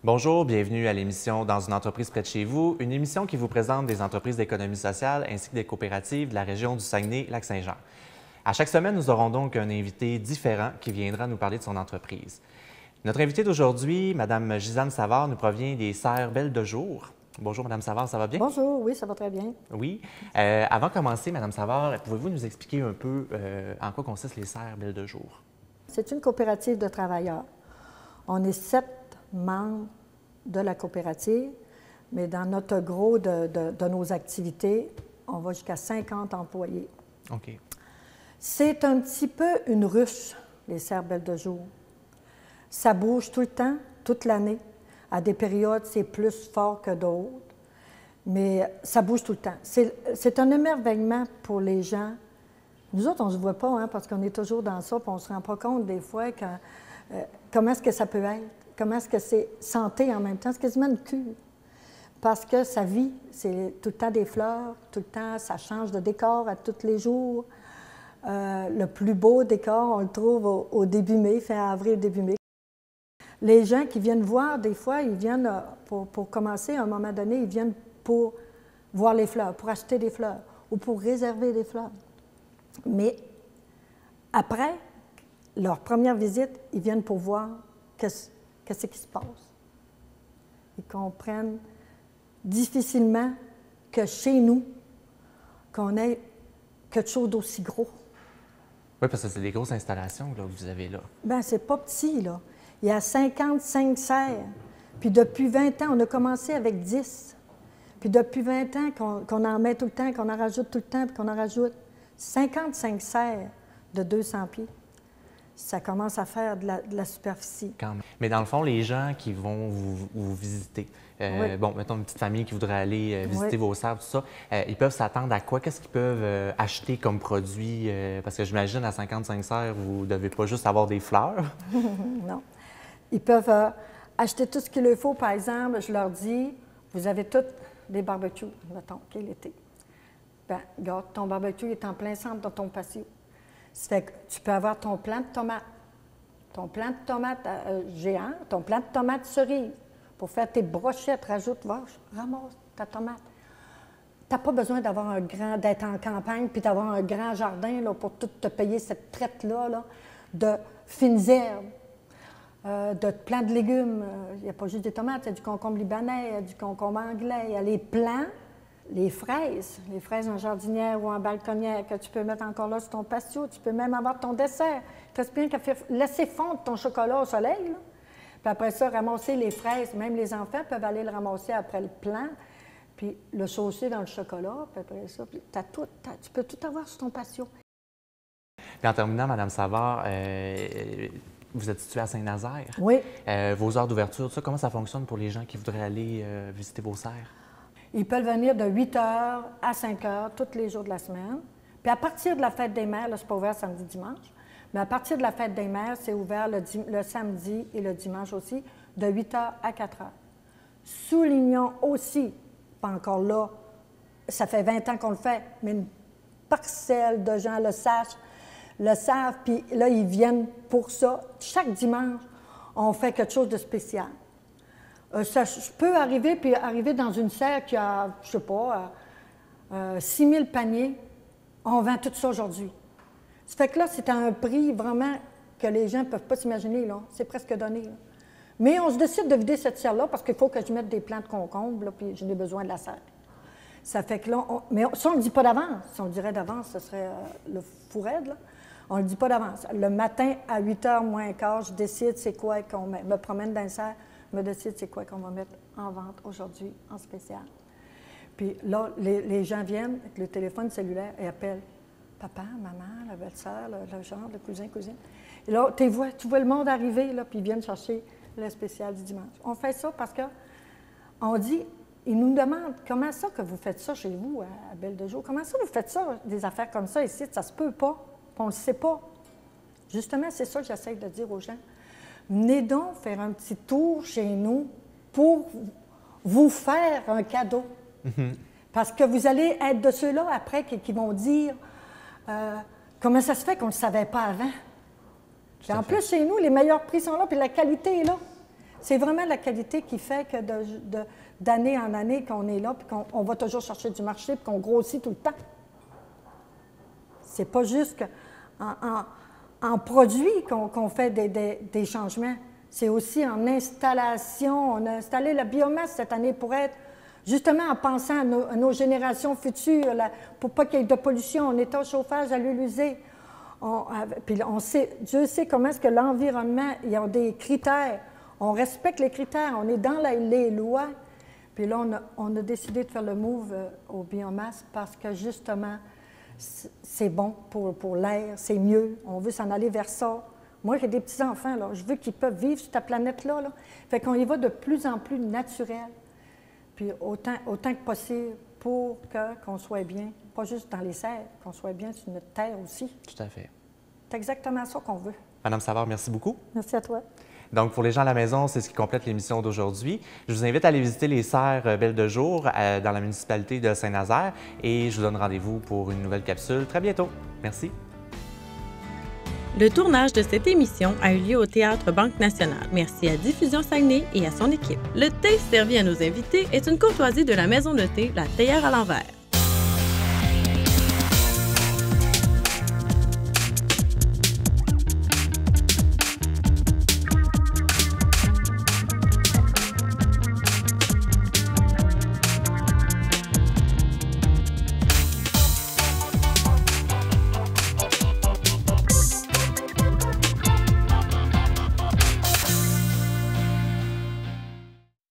Bonjour, bienvenue à l'émission Dans une entreprise près de chez vous, une émission qui vous présente des entreprises d'économie sociale ainsi que des coopératives de la région du Saguenay-Lac-Saint-Jean. À chaque semaine, nous aurons donc un invité différent qui viendra nous parler de son entreprise. Notre invitée d'aujourd'hui, Mme Gisane Savard, nous provient des Serres Belles de Jour. Bonjour, Mme Savard, ça va bien? Bonjour, oui, ça va très bien. Oui. Avant de commencer, Mme Savard, pouvez-vous nous expliquer un peu en quoi consistent les Serres Belles de Jour? C'est une coopérative de travailleurs. On est 7 membres de la coopérative, mais dans notre gros de nos activités, on va jusqu'à 50 employés. OK. C'est un petit peu une ruche, les Serres Belles de Jour. Ça bouge tout le temps, toute l'année. À des périodes, c'est plus fort que d'autres, mais ça bouge tout le temps. C'est un émerveillement pour les gens. Nous autres, on ne se voit pas, hein, parce qu'on est toujours dans ça, puis on ne se rend pas compte des fois comment est-ce que ça peut être, comment est-ce que c'est santé en même temps. C'est quasiment une cure, parce que ça vit, c'est tout le temps des fleurs, tout le temps, ça change de décor à tous les jours. Le plus beau décor, on le trouve au début mai, fin avril, début mai. Les gens qui viennent voir, des fois, ils viennent pour commencer, à un moment donné, ils viennent pour voir les fleurs, pour acheter des fleurs ou pour réserver des fleurs. Mais après leur première visite, ils viennent pour voir qu'est-ce qui se passe. Ils comprennent difficilement que chez nous, qu'on ait quelque chose d'aussi gros. Oui, parce que c'est des grosses installations là, que vous avez là. Bien, c'est pas petit, là. Il y a 55 serres. Puis depuis 20 ans, on a commencé avec 10. Puis depuis 20 ans qu'on en met tout le temps, qu'on en rajoute tout le temps, puis qu'on en rajoute 55 serres de 200 pieds. Ça commence à faire de la superficie. Quand même. Mais dans le fond, les gens qui vont vous visiter, Oui. bon, mettons une petite famille qui voudrait aller visiter Oui. vos serres, tout ça, ils peuvent s'attendre à quoi? Qu'est-ce qu'ils peuvent acheter comme produit? Parce que j'imagine, à 55 serres, vous ne devez pas juste avoir des fleurs. Non. Ils peuvent acheter tout ce qu'il leur faut. Par exemple, je leur dis, vous avez tous des barbecues, mettons, OK, l'été. Bien, regarde, ton barbecue est en plein centre de ton patio. Ça fait que tu peux avoir ton plant de tomates, géant, ton plant de tomates cerises. Pour faire tes brochettes, ramasse ta tomate. Tu n'as pas besoin d'avoir d'être en campagne puis d'avoir un grand jardin là, pour tout te payer cette traite-là là, de fines herbes, de plants de légumes. Il n'y a pas juste des tomates, il y a du concombre libanais, il y a du concombre anglais, il y a les plants. Les fraises en jardinière ou en balconnière que tu peux mettre encore là sur ton patio. Tu peux même avoir ton dessert. Il te reste bien qu'à laisser fondre ton chocolat au soleil. Là. Puis après ça, ramasser les fraises. Même les enfants peuvent aller le ramasser après le plant, puis le saucer dans le chocolat. Puis après ça, puis tu peux tout avoir sur ton patio. Puis en terminant, Mme Savard, vous êtes située à Saint-Nazaire. Oui. Vos heures d'ouverture, tout ça, comment ça fonctionne pour les gens qui voudraient aller visiter vos serres? Ils peuvent venir de 8 h à 5 h tous les jours de la semaine. Puis à partir de la fête des mères, là, c'est pas ouvert samedi, dimanche, mais à partir de la fête des mères, c'est ouvert le samedi et le dimanche aussi, de 8 h à 4 h. Soulignons aussi, pas encore là, ça fait 20 ans qu'on le fait, mais une parcelle de gens le savent, puis là, ils viennent pour ça. Chaque dimanche, on fait quelque chose de spécial. Ça peut arriver dans une serre qui a, je ne sais pas, 6 000 paniers. On vend tout ça aujourd'hui. Ça fait que là, c'est à un prix vraiment que les gens ne peuvent pas s'imaginer, là. C'est presque donné, là. Mais on se décide de vider cette serre-là parce qu'il faut que je mette des plants de concombre, là, puis j'en ai besoin de la serre. Ça fait que là, mais ça, on ne le dit pas d'avance. Si on le dirait d'avance, ce serait le fou raide, là. On ne le dit pas d'avance. Le matin, à 8 h moins quart, je décide c'est quoi qu'on met. Je me promène dans le serre, je me décide c'est quoi qu'on va mettre en vente aujourd'hui, en spécial. Puis là, les gens viennent avec le téléphone cellulaire et appellent papa, maman, la belle-sœur, le genre, le cousin, cousine. Et là, tu vois le monde arriver, là, puis ils viennent chercher le spécial du dimanche. On fait ça parce qu'on dit, ils nous demandent comment ça que vous faites ça chez vous, à Belle de Jour? Comment ça vous faites ça, des affaires comme ça ici? Ça se peut pas, puis on ne le sait pas. Justement, c'est ça que j'essaie de dire aux gens. Venez donc faire un petit tour chez nous pour vous faire un cadeau. Mm-hmm. Parce que vous allez être de ceux-là après qui vont dire comment ça se fait qu'on ne le savait pas avant. Puis en plus, chez nous, les meilleurs prix sont là, puis la qualité est là. C'est vraiment la qualité qui fait que d'année en année qu'on est là, puis qu'on va toujours chercher du marché, puis qu'on grossit tout le temps. C'est pas juste en produit qu'on fait des changements. C'est aussi en installation. On a installé la biomasse cette année pour être, justement en pensant à nos générations futures, pour pas qu'il y ait de pollution. On est au chauffage à l'huile usée. Puis on sait, Dieu sait comment est-ce que l'environnement, il y a des critères. On respecte les critères, on est dans les lois. Puis là, on a décidé de faire le move aux biomasses parce que justement, c'est bon pour l'air, c'est mieux. On veut s'en aller vers ça. Moi, j'ai des petits-enfants, là, je veux qu'ils peuvent vivre sur cette planète-là. Là. Fait qu'on y va de plus en plus naturel, puis autant que possible pour qu'on soit bien, pas juste dans les serres, qu'on soit bien sur notre terre aussi. Tout à fait. C'est exactement ça qu'on veut. Madame Savard, merci beaucoup. Merci à toi. Donc, pour les gens à la maison, c'est ce qui complète l'émission d'aujourd'hui. Je vous invite à aller visiter les serres Belle de Jour dans la municipalité de Saint-Nazaire et je vous donne rendez-vous pour une nouvelle capsule très bientôt. Merci. Le tournage de cette émission a eu lieu au Théâtre Banque Nationale. Merci à Diffusion Saguenay et à son équipe. Le thé servi à nos invités est une courtoisie de la maison de thé La Théière à l'envers.